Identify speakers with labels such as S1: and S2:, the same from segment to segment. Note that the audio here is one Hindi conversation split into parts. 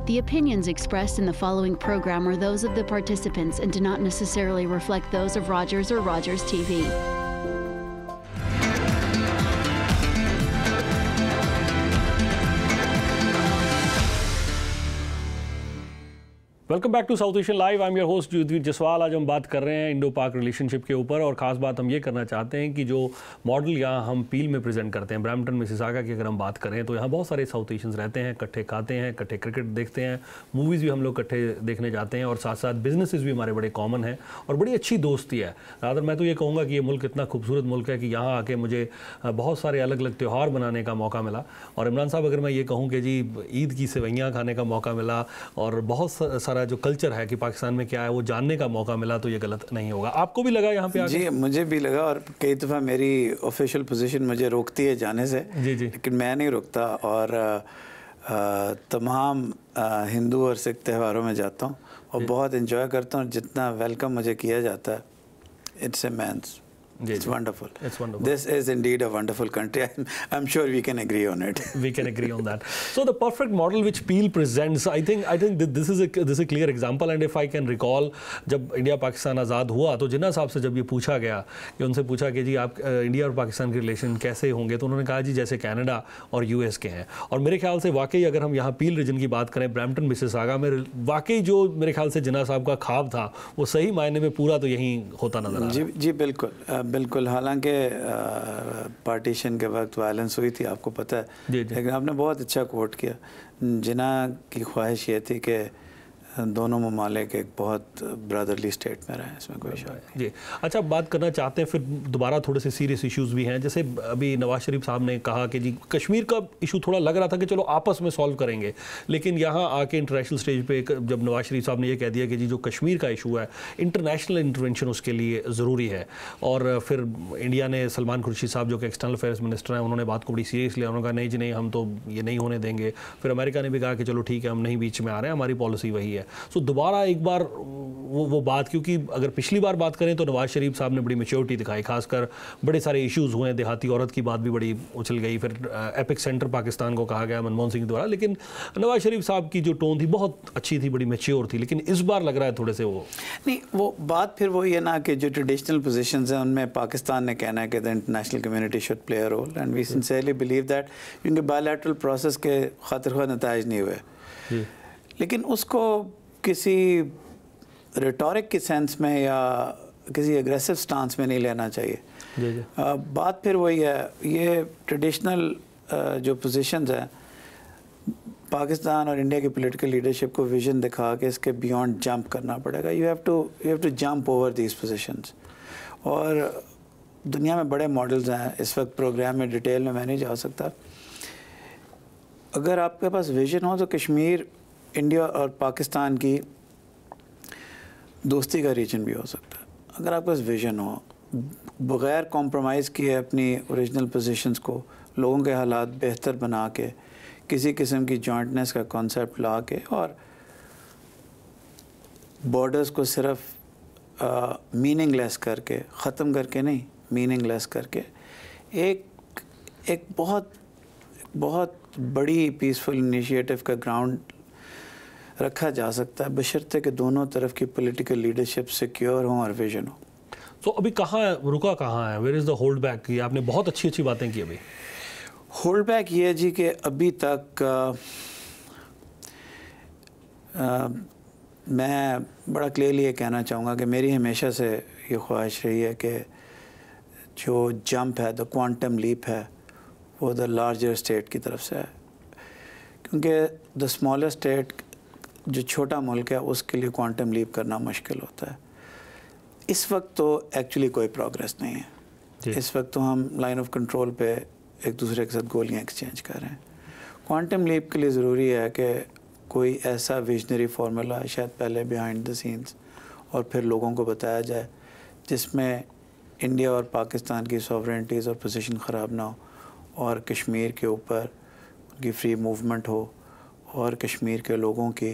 S1: The opinions expressed in the following program are those of the participants and do not necessarily reflect those of Rogers or Rogers TV.
S2: Welcome back to South Asian live. I am your host Yudhvir Jaswal. आज हम बात कर रहे हैं इंडो पाक रिलेशनशिप के ऊपर, और ख़ास बात हम ये करना चाहते हैं कि जो मॉडल यहाँ हम पील में प्रेजेंट करते हैं, ब्रैम्पटन मिसिसागा की अगर हम बात करें तो यहाँ बहुत सारे साउथ एशियंस रहते हैं, इकट्ठे खाते हैं, इकट्ठे क्रिकेट देखते हैं, मूवीज़ भी हम लोग इकट्ठे देखने जाते हैं, और साथ साथ बिजनेसेस भी हमारे बड़े कॉमन हैं और बड़ी अच्छी दोस्ती है। रादर मैं तो ये कहूँगा कि ये मुल्क इतना खूबसूरत मुल्क है कि यहाँ आके मुझे बहुत सारे अलग अलग त्यौहार बनाने का मौका मिला। और इमरान साहब, अगर मैं ये कहूँ कि जी ईद की सेवैयाँ खाने का मौका मिला और बहुत सारा जो कल्चर है कि पाकिस्तान में क्या है वो जानने का मौका मिला, तो ये गलत नहीं होगा। आपको भी लगा यहाँ पे आके?
S3: जी, मुझे भी लगा, और कई दफ़ा मेरी ऑफिशियल पोजीशन मुझे रोकती है जाने से।
S2: जी जी।
S3: लेकिन मैं नहीं रुकता, और तमाम हिंदू और सिख त्योहारों में जाता हूँ और बहुत एंजॉय करता हूँ। जितना वेलकम मुझे किया जाता है, it's immense. It's wonderful.
S2: It's wonderful.
S3: This is indeed a wonderful country. I'm sure we can agree on it.
S2: We can agree on that. So the perfect model which Peel presents, I think this is a clear example. And if I can recall, जब इंडिया पाकिस्तान आज़ाद हुआ तो जिन्ना साहब से जब ये पूछा गया कि उनसे पूछा कि जी आप इंडिया और पाकिस्तान के रिलेशन कैसे होंगे, तो उन्होंने कहा जी जैसे कनाडा और यूएस के हैं। और मेरे ख्याल से वाकई अगर हम यहाँ पील रीजन की बात करें, ब्रैम्पटन मिसिसागा में, वाकई जो मेरे ख्याल से जिन्ना साहब का ख्वाब था वो सही मायने में पूरा तो यहीं होता नजर आ रहा है।
S3: जी बिल्कुल। हालांकि पार्टीशन के वक्त वायलेंस हुई थी, आपको पता है, लेकिन आपने बहुत अच्छा कोट किया। जिन्ना की ख्वाहिश ये थी कि दोनों ममालिक एक बहुत ब्रदरली स्टेट में रहे, इसमें कोई शक नहीं।
S2: जी अच्छा, बात करना चाहते हैं फिर दोबारा थोड़े से सीरियस इश्यूज़ भी हैं। जैसे अभी नवाज शरीफ साहब ने कहा कि जी कश्मीर का इशू थोड़ा लग रहा था कि चलो आपस में सॉल्व करेंगे, लेकिन यहाँ आके इंटरनेशनल स्टेज पे जब नवाज शरीफ साहब ने ये कह दिया कि जी जो कश्मीर का इशू है इंटरनेशनल इंटरवेंशन उसके लिए ज़रूरी है, और फिर इंडिया ने सलमान खुर्शीद साहब जो कि एक्सटर्नल अफेयर्स मिनिस्टर हैं, उन्होंने बात को बड़ी सीरियस लिया। उन्होंने कहा नहीं जी नहीं, हम तो ये नहीं होने देंगे। फिर अमेरिका ने भी कहा कि चलो ठीक है, हम नहीं बीच में आ रहे हैं, हमारी पॉलिसी वही है। सो दोबारा एक बार वो बात, क्योंकि अगर पिछली बार बात करें तो नवाज शरीफ साहब ने बड़ी मैच्योरिटी दिखाई, खासकर बड़े सारे इश्यूज़ हुए, देहाती औरत की बात भी बड़ी उछल गई, फिर एपिक सेंटर पाकिस्तान को कहा गया मनमोहन सिंह द्वारा, लेकिन नवाज शरीफ साहब की जो टोन थी बहुत अच्छी थी, बड़ी मैच्योर थी। लेकिन इस बार लग रहा है थोड़े से वो
S3: नहीं, वो बात फिर वही है ना कि जो ट्रेडिशनल पोजीशंस हैं उनमें पाकिस्तान ने कहना है कि the international community should play a role, and we sincerely believe that, क्योंकि बायलैटरल प्रोसेस के खातिर ख़ुद नताइज नहीं हुए, लेकिन उसको किसी रिटोरिक के सेंस में या किसी एग्रेसिव स्टांस में नहीं लेना चाहिए। बात फिर वही है, ये ट्रेडिशनल जो पोजीशंस हैं, पाकिस्तान और इंडिया की पॉलिटिकल लीडरशिप को विजन दिखा के इसके बियॉन्ड जंप करना पड़ेगा। You have to jump over these positions. और दुनिया में बड़े मॉडल्स हैं, इस वक्त प्रोग्राम में डिटेल में मैं नहीं जा सकता। अगर आपके पास विजन हो तो कश्मीर इंडिया और पाकिस्तान की दोस्ती का रीजन भी हो सकता है। अगर आपके पास विजन हो, बग़ैर कॉम्प्रोमाइज़ किए अपनी ओरिजिनल पोजीशंस को, लोगों के हालात बेहतर बना के, किसी किस्म की जॉइंटनेस का कॉन्सेप्ट ला के, और बॉर्डर्स को सिर्फ मीनिंगलेस करके, ख़त्म करके नहीं, मीनिंगलेस करके एक बहुत बड़ी पीसफुल इनिशिएटिव का ग्राउंड रखा जा सकता है, बशर्ते कि दोनों तरफ की पॉलिटिकल लीडरशिप सिक्योर हो और विजन हो।
S2: तो अभी रुका कहाँ है? Where is the hold back? ये आपने बहुत अच्छी बातें की। अभी
S3: होल्ड बैक ये है जी कि अभी तक मैं बड़ा क्लियरली ये कहना चाहूँगा कि मेरी हमेशा से ये ख्वाहिश रही है कि जो जंप है, द क्वांटम लीप है, वो द लार्जर स्टेट की तरफ से है, क्योंकि द स्मॉलर स्टेट, जो छोटा मुल्क है, उसके लिए क्वांटम लीप करना मुश्किल होता है। इस वक्त तो एक्चुअली कोई प्रोग्रेस नहीं है। इस वक्त तो हम लाइन ऑफ कंट्रोल पे एक दूसरे के साथ गोलियां एक्सचेंज कर रहे हैं। क्वांटम लीप के लिए ज़रूरी है कि कोई ऐसा विजनरी फार्मूला शायद पहले बिहाइंड द सीन्स और फिर लोगों को बताया जाए, जिसमें इंडिया और पाकिस्तान की सॉवरेनिटीज़ और पोजीशन ख़राब ना हो, और कश्मीर के ऊपर उनकी फ्री मूवमेंट हो, और कश्मीर के लोगों की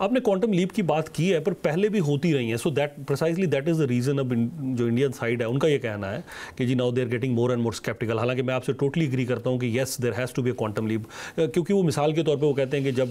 S2: आपने क्वांटम लीप की बात की है पर पहले भी होती रही हैं, so that precisely that is the reason. अब जो इंडियन साइड है उनका ये कहना है कि जी now they are getting more and more sceptical. हालांकि मैं आपसे टोटली एग्री करता हूँ कि yes there has to be a quantum leap, क्योंकि वो मिसाल के तौर पे वो कहते हैं कि जब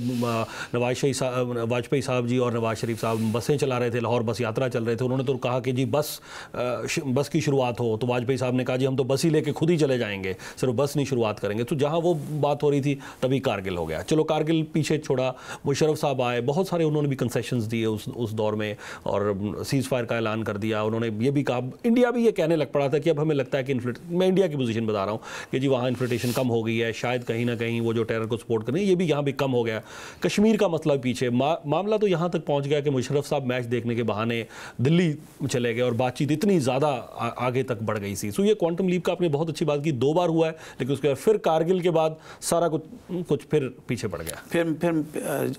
S2: वाजपेयी साहब जी और नवाज शरीफ साहब बसें चला रहे थे, लाहौर बस यात्रा चल रहे थे, उन्होंने तो कहा कि जी बस की शुरुआत हो, तो वाजपेयी साहब ने कहा जी हम तो बस ही लेके खुद ही चले जाएंगे, सिर्फ बस नहीं शुरुआत करेंगे. तो जहाँ वो बात हो रही थी तभी कारगिल हो गया. चलो कारगिल पीछे छोड़ा, मुशर्रफ साहब आए, बहुत सारे उन्होंने भी कंसेशन दिए उस दौर में और सीज फायर का ऐलान कर दिया. उन्होंने ये भी कहा, इंडिया भी ये कहने लग पड़ा था कि अब हमें लगता है कि मैं इंडिया की पोजीशन बता रहा हूँ कि जी वहाँ इन्फ्लेशन कम हो गई है, शायद कहीं ना कहीं वो जो टेरर को सपोर्ट करें ये भी यहाँ भी कम हो गया. कश्मीर का मसला पीछे, मामला तो यहाँ तक पहुँच गया कि मुशर्रफ साहब मैच देखने के बहाने दिल्ली चले गए और बातचीत इतनी ज़्यादा आगे तक बढ़ गई थी. सो ये क्वांटम लीप का आपने बहुत अच्छी बात की, 2 बार हुआ है, लेकिन उसके बाद फिर कारगिल के बाद सारा कुछ फिर पीछे पड़ गया.
S3: फिर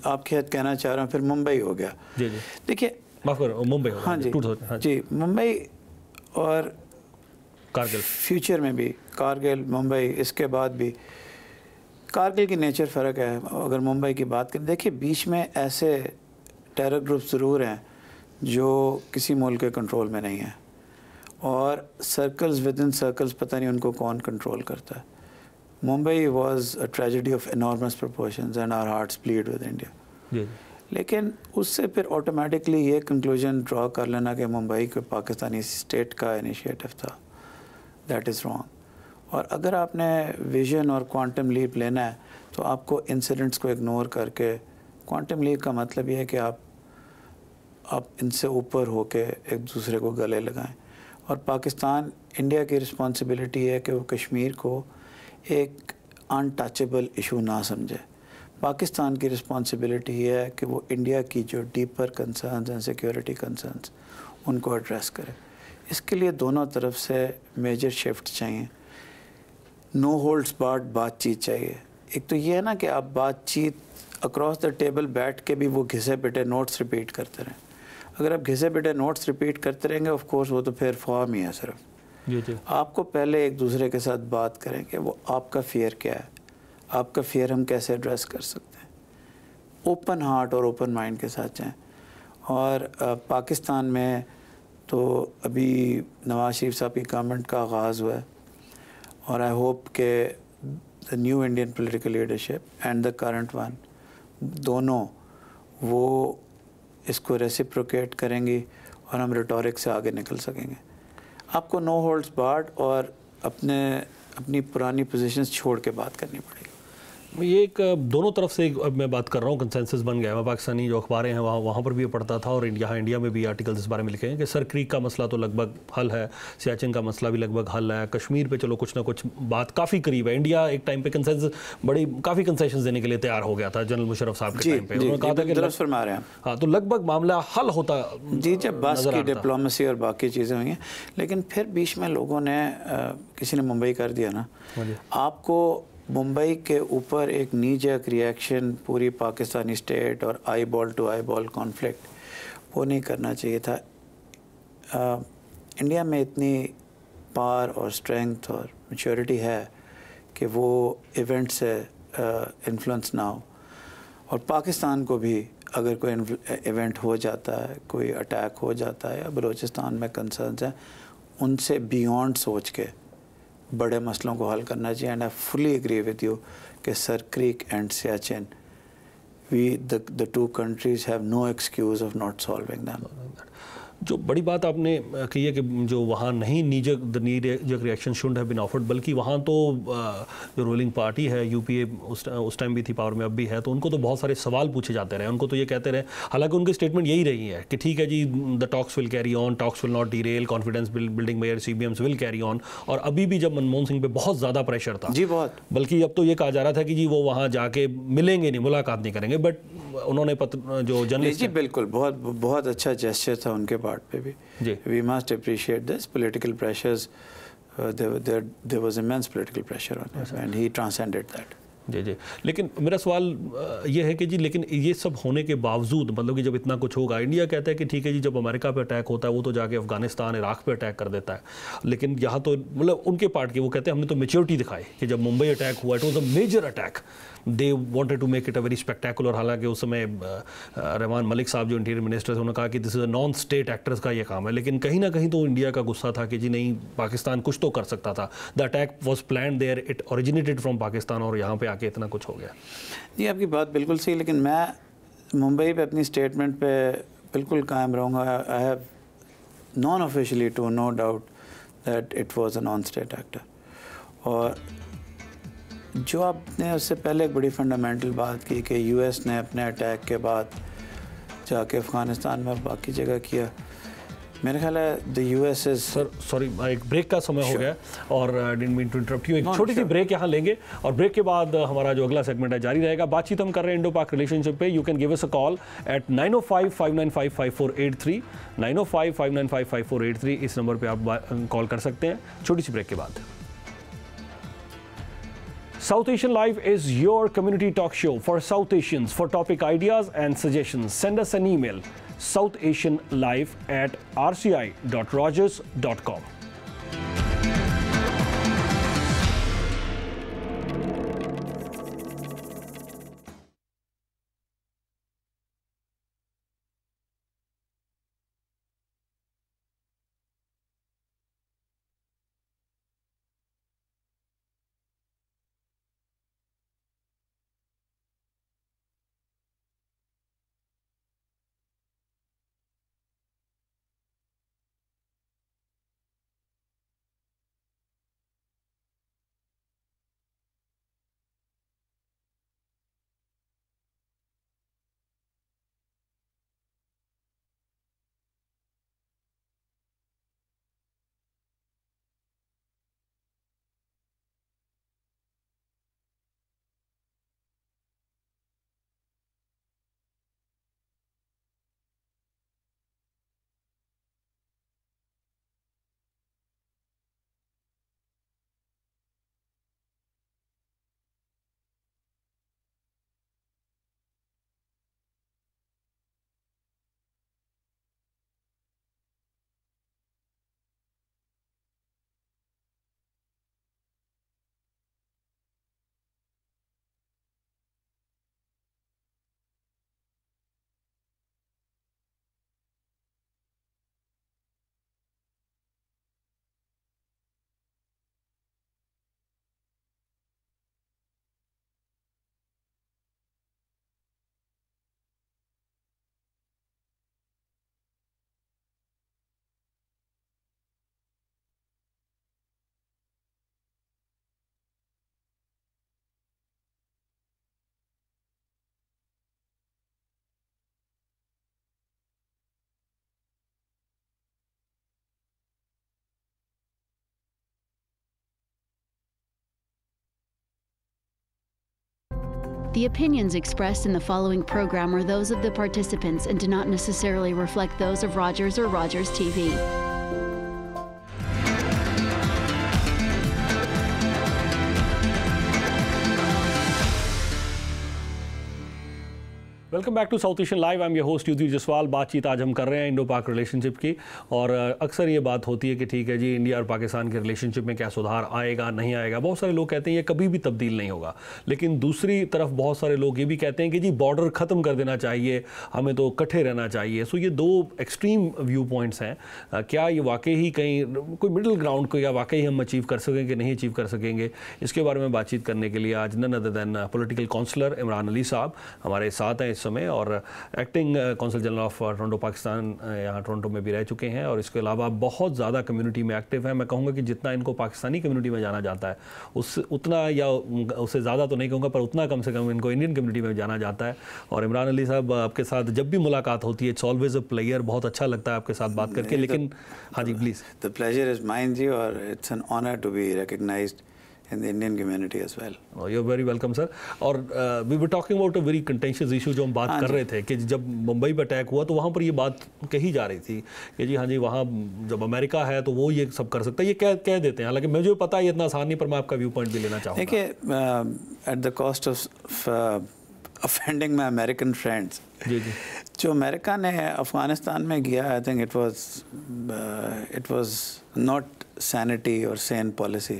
S3: आप कहना चाह रहा हूँ फिर मुंबई हो गया.
S2: जी जी
S3: देखिए,
S2: माफ करो, मुंबई.
S3: हाँ जी, जी मुंबई और
S2: कारगिल
S3: फ्यूचर में भी कारगिल, मुंबई, इसके बाद भी कारगिल की नेचर फ़र्क है. अगर मुंबई की बात करें, देखिए बीच में ऐसे टेरर ग्रुप ज़रूर हैं जो किसी मुल्क के कंट्रोल में नहीं हैं और सर्कल्स विद इन सर्कल्स पता नहीं उनको कौन कंट्रोल करता है. Mumbai was a tragedy of enormous proportions and our hearts bleed with India.
S2: जी.
S3: लेकिन उससे फिर ऑटोमेटिकली ये कंक्लूजन ड्रॉ कर लेना कि मुंबई को पाकिस्तानी स्टेट का इनिशिएटिव था, दैट इज़ रॉन्ग. और अगर आपने विजन और क्वांटम लीप लेना है तो आपको इंसिडेंट्स को इग्नोर करके, क्वांटम लीप का मतलब ये है कि आप इनसे ऊपर होके एक दूसरे को गले लगाएं. और पाकिस्तान, इंडिया की रिस्पॉन्सिबिलिटी है कि वो कश्मीर को एक अनटचेबल इशू ना समझे. पाकिस्तान की रिस्पॉन्सिबिलिटी ये है कि वो इंडिया की जो deeper concerns and security concerns उनको एड्रेस करे. इसके लिए दोनों तरफ से मेजर शिफ्ट चाहिए. नो होल्ड्स बार्ड बातचीत चाहिए. एक तो ये है ना कि आप बातचीत अक्रॉस द टेबल बैठ के भी वो घिसे पिटे नोट्स रिपीट करते रहें. अगर आप घिसे पिटे नोट्स रिपीट करते रहेंगे, ऑफ कोर्स वो तो फिर फॉर्म ही है सिर्फ.
S2: जी जी.
S3: आपको पहले एक दूसरे के साथ बात करें कि वो आपका फियर क्या है, आपका फियर हम कैसे एड्रेस कर सकते हैं. ओपन हार्ट और ओपन माइंड के साथ जाएं. और पाकिस्तान में तो अभी नवाज शरीफ साहब की गवर्नमेंट का आगाज़ हुआ है और आई होप के the new Indian political leadership and the current one दोनों वो इसको रेसिप्रोकेट करेंगी और हम रिटोरिक से आगे निकल सकेंगे. आपको नो होल्ड्स बार्ड और अपनी पुरानी पोजीशंस छोड़ के बात करनी पड़ेगी.
S2: ये एक दोनों तरफ से अब मैं बात कर रहा हूँ, कंसेंसस बन गया है. मैं पाकिस्तानी जो अखबारें हैं वहाँ पर भी पढ़ता था और यहाँ इंडिया में भी आर्टिकल्स इस बारे में लिखे हैं कि सर क्रीक का मसला तो लगभग हल है, सियाचिन का मसला भी लगभग हल है, कश्मीर पे चलो कुछ ना कुछ बात काफ़ी करीब है. इंडिया एक टाइम पे काफ़ी कंसेशंस देने के लिए तैयार हो गया था जनरल मुशर्रफ साहब के टाइम पे. उन्होंने कहा था कि हाँ तो लगभग मामला हल होता
S3: जी जब बस की डिप्लोमेसी और बाकी चीज़ें हुई हैं. लेकिन फिर बीच में लोगों ने किसी ने मुंबई कर दिया ना. आपको मुंबई के ऊपर एक नी जैक रिएक्शन पूरी पाकिस्तानी स्टेट और eyeball to eyeball conflict वो नहीं करना चाहिए था. इंडिया में इतनी पावर और स्ट्रेंथ और मैच्योरिटी है कि वो इवेंट से इन्फ्लुएंस ना हो. और पाकिस्तान को भी अगर कोई इवेंट हो जाता है, कोई अटैक हो जाता है या बलूचिस्तान में कंसर्न्स हैं, उनसे बियॉन्ड सोच के बड़े मसलों को हल करना चाहिए. And I fully agree with you कि Sir Creek and Siachen the two countries have no excuse of not solving them.
S2: जो बड़ी बात आपने कही है कि जो वहाँ नहीं knee jerk reaction should have been offered, बल्कि वहाँ तो जो रूलिंग पार्टी है यूपीए उस टाइम भी थी पावर में, अब भी है, तो उनको तो बहुत सारे सवाल पूछे जाते रहे. उनको तो ये कहते रहे, हालांकि उनकी स्टेटमेंट यही रही है कि ठीक है जी the talks will carry on, talks will not derail, confidence building measure CBMs will carry on. और अभी भी जब मनमोहन सिंह पे बहुत ज़्यादा प्रेशर था
S3: जी, बहुत,
S2: बल्कि अब तो ये कहा जा रहा था कि जी वो वहाँ जाके मिलेंगे नहीं, मुलाकात नहीं करेंगे. बट उन्होंने जो जर्नलिस्ट
S3: जी बिल्कुल बहुत अच्छा जेस्चर था उनके पार्ट पे भी. We must appreciate this. Political pressures, there was immense political pressure on him, and he transcended that.
S2: जी जी. लेकिन मेरा सवाल ये है कि जी लेकिन ये सब होने के बावजूद, मतलब कि जब इतना कुछ होगा, इंडिया कहता है कि ठीक है जी जब अमेरिका पे अटैक होता है वो तो जाके अफगानिस्तान इराक पे अटैक कर देता है, लेकिन यहाँ तो मतलब उनके पार्ट के वो कहते हैं हमने तो मैच्योरिटी दिखाई कि जब मुंबई अटैक हुआ it was a major attack, they wanted to make it a very spectacular. हालांकि उस समय रहमान मलिक साहब जो इंटीरियर मिनिस्टर थे उन्होंने कहा कि this is a non state actors का ये काम है, लेकिन कहीं ना कहीं तो इंडिया का गुस्सा था कि जी नहीं, पाकिस्तान कुछ तो कर सकता था। The attack was planned there, it originated from Pakistan, और यहाँ पे आके इतना कुछ हो गया।
S3: जी आपकी बात बिल्कुल सही, लेकिन मैं मुंबई पे अपनी स्टेटमेंट पे बिल्कुल कायम रहूँगा। I have non officially to no doubt that it was a non state actor. और जो आपने उससे पहले एक बड़ी फंडामेंटल बात की कि यूएस ने अपने अटैक के बाद जाके अफ़गानिस्तान में और बाकी जगह किया, मेरे ख्याल है the US is.
S2: Sir sorry, एक ब्रेक का समय हो गया और didn't mean to interrupt you. एक छोटी सी ब्रेक यहाँ लेंगे और ब्रेक के बाद हमारा जो अगला सेगमेंट है जारी रहेगा। बातचीत हम कर रहे हैं इंडो पाक रिलेशनशिप पे। You can give us a call at 905-595-5483, 905-595-5483। इस नंबर पे आप कॉल कर सकते हैं छोटी सी ब्रेक के बाद। South Asian Live is your community talk show for South Asians. For topic ideas and suggestions, send us an email, southasianlive@rci.rogers.com.
S1: The opinions expressed in the following program are those of the participants and do not necessarily reflect those of Rogers or Rogers TV.
S2: Welcome back to South Asian live. I am your host Yudhir Jaswal. बातचीत आज हम कर रहे हैं इंडो पाक रिलेशनशिप की, और अक्सर ये बात होती है कि ठीक है जी, इंडिया और पाकिस्तान के रिलेशनशिप में क्या सुधार आएगा नहीं आएगा। बहुत सारे लोग कहते हैं ये कभी भी तब्दील नहीं होगा, लेकिन दूसरी तरफ बहुत सारे लोग ये भी कहते हैं कि जी बॉर्डर ख़त्म कर देना चाहिए, हमें तो इकट्ठे रहना चाहिए। सो ये दो एक्सट्रीम व्यू पॉइंट्स हैं। क्या ये वाकई ही कहीं कोई मिडिल ग्राउंड को या वाकई हम अचीव कर सकेंगे कि नहीं अचीव कर सकेंगे, इसके बारे में बातचीत करने के लिए आज none other than political counsellor Imran Ali sahab हमारे साथ हैं समय, और acting consul general of Toronto Pakistan यहाँ टोरंटो में भी रह चुके हैं, और इसके अलावा बहुत ज़्यादा कम्युनिटी में एक्टिव हैं। मैं कहूँगा कि जितना इनको पाकिस्तानी कम्युनिटी में जाना जाता है उतना, या उससे ज़्यादा तो नहीं कहूँगा, पर उतना कम से कम इनको इंडियन कम्युनिटी में जाना जाता है। और इमरान अली साहब, आपके साथ जब भी मुलाकात होती है, इट्स ऑलवेज अ प्लेयर, बहुत अच्छा लगता है आपके साथ बात करके। लेकिन हाँ जी please.
S3: The pleasure is mine जी, और it's an honour to be recognised in the Indian community as well.
S2: Oh, you're very welcome, sir. और we were talking about a very contentious issue जो हम बात कर रहे थे कि जब मुंबई पर अटैक हुआ तो वहाँ पर ये बात कही जा रही थी कि जी हाँ जी, वहाँ जब अमेरिका है तो वो ये सब कर सकता है, ये कह देते हैं। हालांकि मुझे पता है ये इतना आसान नहीं, पर मैं आपका व्यू पॉइंट भी लेना चाहूँगा।
S3: देखिए, at the cost of offending my American friends,
S2: जी जी,
S3: जो अमेरिका ने अफगानिस्तान में किया, I think it was not sanity or sane policy.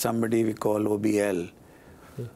S3: somebody we call OBL,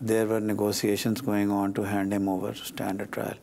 S3: there were negotiations going on to hand him over to stand a trial.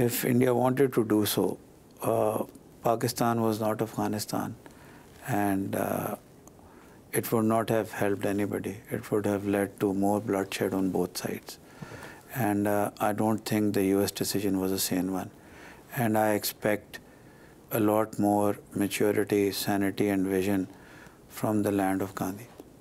S3: if India wanted to do so, Pakistan was not Afghanistan, and it would not have helped anybody. It would have led to more bloodshed on both sides. And I don't think the US decision was a sane one. And I expect a lot more maturity, sanity and vision from the land of Gandhi.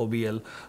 S2: OBL,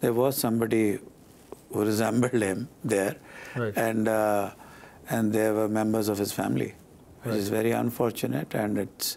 S3: there was somebody who resembled him there, right. And they were members of his family, which is very unfortunate, and it's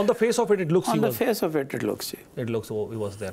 S2: on the face of it it looks
S3: on the face of it looks
S2: it looks he was there.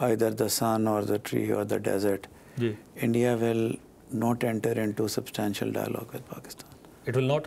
S3: either the sun or the tree or the desert, India will not enter into substantial dialogue with Pakistan.
S2: It will not?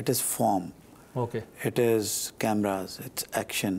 S3: It is form.
S2: Okay.
S3: It is cameras, it's action.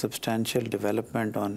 S3: substantial development on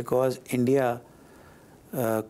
S3: because India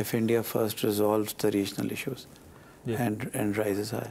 S3: if India first resolves the regional issues and rises high.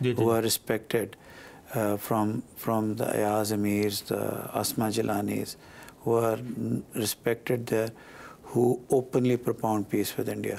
S3: who are respected from the Ayaz Amirs, the Asma Jilanis, who are respected there, who openly propound peace with India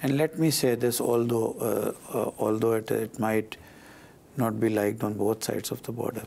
S3: And let me say this, although it might not be liked on both sides of the border,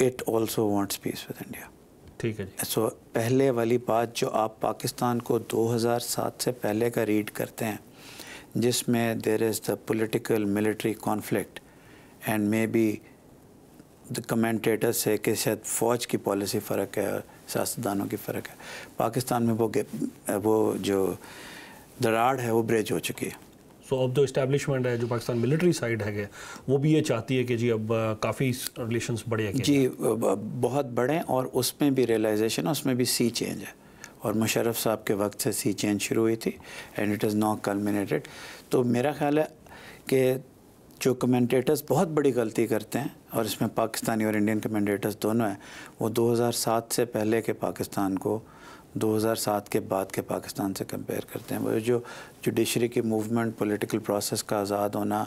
S3: it also wants peace with India.
S2: ठीक है जी.
S3: So पहले वाली बात जो आप पाकिस्तान को 2007 से पहले का रीड करते हैं, जिसमें there is the political military conflict and maybe the commentators से कि शायद फ़ौज की पॉलिसी फ़र्क है, सियासतदानों की फ़र्क है, पाकिस्तान में वो जो दरार है वो ब्रिज हो चुकी है.
S2: सो अब जो इस्टेब्लिशमेंट है, जो पाकिस्तान मिलिट्री साइड है, वो भी ये चाहती है कि जी अब काफ़ी रिलेशंस बढ़े जी,
S3: बहुत बढ़े, और उसमें भी रियलाइजेशन, उसमें भी सी चेंज है, और मुशर्रफ साहब के वक्त से सी चेंज शुरू हुई थी and it is now culminated. तो मेरा ख्याल है कि जो कमेंटेटर्स बहुत बड़ी गलती करते हैं, और इसमें पाकिस्तानी और इंडियन कमेंटेटर्स दोनों हैं, वो 2007 से पहले के पाकिस्तान को 2007 के बाद के पाकिस्तान से कंपेयर करते हैं. वो जो जुडिशरी की मूवमेंट, पॉलिटिकल प्रोसेस का आज़ाद होना,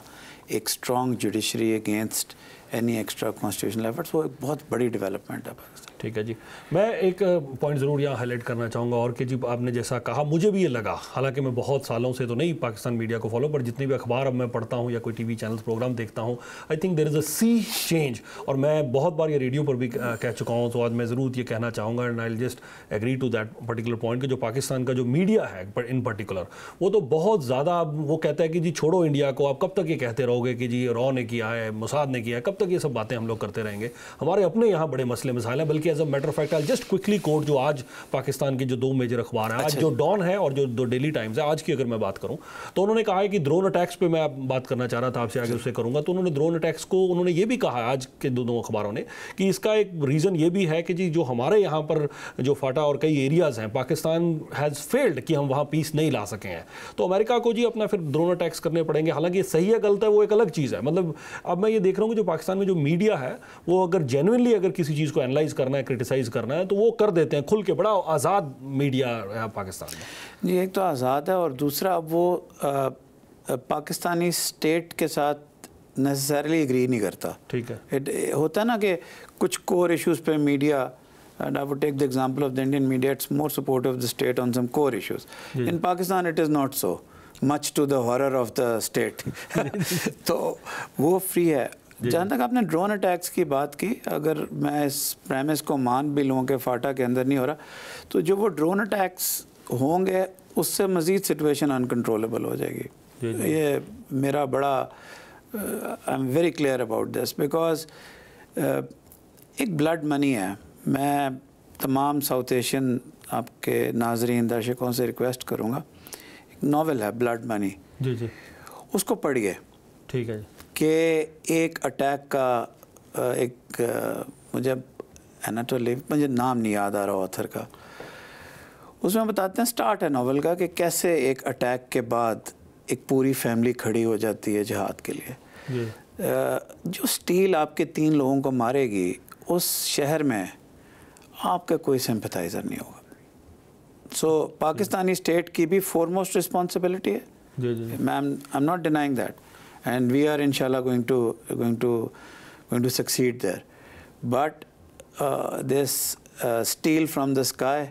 S3: एक strong judiciary against any extra constitutional efforts, वो एक बहुत बड़ी डेवलपमेंट है पाकिस्तान.
S2: ठीक है जी. मैं एक पॉइंट ज़रूर यहाँ हाईलाइट करना चाहूँगा, और कि जी आपने जैसा कहा, मुझे भी ये लगा, हालांकि मैं बहुत सालों से तो नहीं पाकिस्तान मीडिया को फॉलो, पर जितनी भी अखबार अब मैं पढ़ता हूँ या कोई टीवी चैनल्स प्रोग्राम देखता हूँ, I think there is a sea change. और मैं बहुत बार ये रेडियो पर भी कह चुका हूँ, तो आज मैं ज़रूर ये कहना चाहूँगा, and I will just agree to that particular point, कि जो पाकिस्तान का जो मीडिया है इन पर्टिकुलर, वो तो बहुत ज़्यादा, वो कहता है कि जी छोड़ो इंडिया को, आप कब तक ये कहते रहोगे कि जी रॉ ने किया है, मोसाद ने किया है, कब तक ये सब बातें हम लोग करते रहेंगे, हमारे अपने यहाँ बड़े मसले मसाइल हैं. बल्कि as a matter of fact just quickly quote जो आज पाकिस्तान की जो 2 मेजर अखबार हैं, आज जो डॉन है और जो 2 डेली टाइम्स है, आज की अगर मैं बात करूं, तो उन्होंने कहा है कि ड्रोन अटैक्स पे मैं बात करना चाह रहा था आपसे, आगे उससे करूंगा. तो उन्होंने ड्रोन अटैक्स को, उन्होंने ये भी कहा आज के 2 अखबारों ने, कि इसका एक रीज़न ये भी है कि जी जो हमारे यहाँ पर जो फाटा और कई एरियाज़ हैं, पाकिस्तान हैज़ फेल्ड कि हम वहाँ पीस नहीं ला सके हैं, तो अमेरिका को जी अपना फिर ड्रोन अटैक्स करने पड़ेंगे. हालांकि ये सही है गलत है वो एक अलग चीज़ है. मतलब अब मैं ये देख रहा हूँ कि जो पाकिस्तान में जो मीडिया है, वो अगर जेन्युइनली अगर किसी चीज़ को एनालाइज करना है, क्रिटिसाइज़ करना है, तो वो कर देते हैं खुल के. बड़ा आज़ाद मीडिया है पाकिस्तान में
S3: जी. एक तो आज़ाद है, और दूसरा अब वो पाकिस्तानी स्टेट के साथ नेसेसरली एग्री नहीं करता.
S2: ठीक है.
S3: होता है ना कि कुछ कोर इश्यूज़ पे media, and I would take the example of the Indian media, it's more supportive of the state on some core issues. In Pakistan it is not so, much to the horror of the state. तो वो फ्री है. जहाँ तक आपने ड्रोन अटैक्स की बात की, अगर मैं इस प्रेमिस को मान भी लूँ कि फाटा के अंदर नहीं हो रहा, तो जो वो ड्रोन अटैक्स होंगे उससे मज़ीद सिचुएशन अनकंट्रोलेबल हो जाएगी. ये मेरा बड़ा I am very clear about this, because एक ब्लड मनी है. मैं तमाम साउथ एशियन आपके नाजरीन दर्शकों से रिक्वेस्ट करूँगा, एक नावल है ब्लड मनी,
S2: जी जी,
S3: उसको पढ़िए.
S2: ठीक है.
S3: कि एक अटैक का एक मुझे एनाटोली, मुझे नाम नहीं याद आ रहा ऑथर का, उसमें बताते हैं, स्टार्ट है नावल का, कि कैसे एक अटैक के बाद एक पूरी फैमिली खड़ी हो जाती है जिहाद के लिए. जो स्टील आपके 3 लोगों को मारेगी, उस शहर में आपका कोई सिंपथाइज़र नहीं होगा. सो पाकिस्तानी स्टेट की भी फॉरमोस्ट रिस्पॉन्सिबिलिटी है. I am not denying that, and we are inshallah going to succeed there, but this steal from the sky,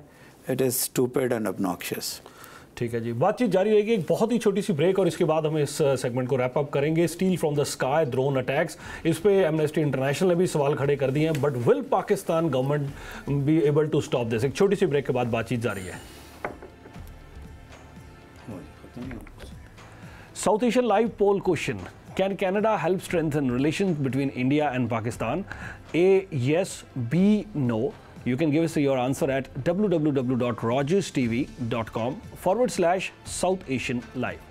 S3: it is stupid and obnoxious.
S2: ठीक है जी. बातचीत जारी रहेगी. एक बहुत ही छोटी सी ब्रेक, और इसके बाद हम इस सेगमेंट को रैप अप करेंगे. Steel from the sky, drone attacks, इस पे एमनेस्टी इंटरनेशनल ने भी सवाल खड़े कर दिए हैं, but will Pakistan government be able to stop this? एक छोटी सी ब्रेक के बाद बातचीत जारी है. South Asian Live poll question: Can Canada help strengthen relations between India and Pakistan? A, yes. B, no. You can give us your answer at www.rogerstv.com/South Asian Live.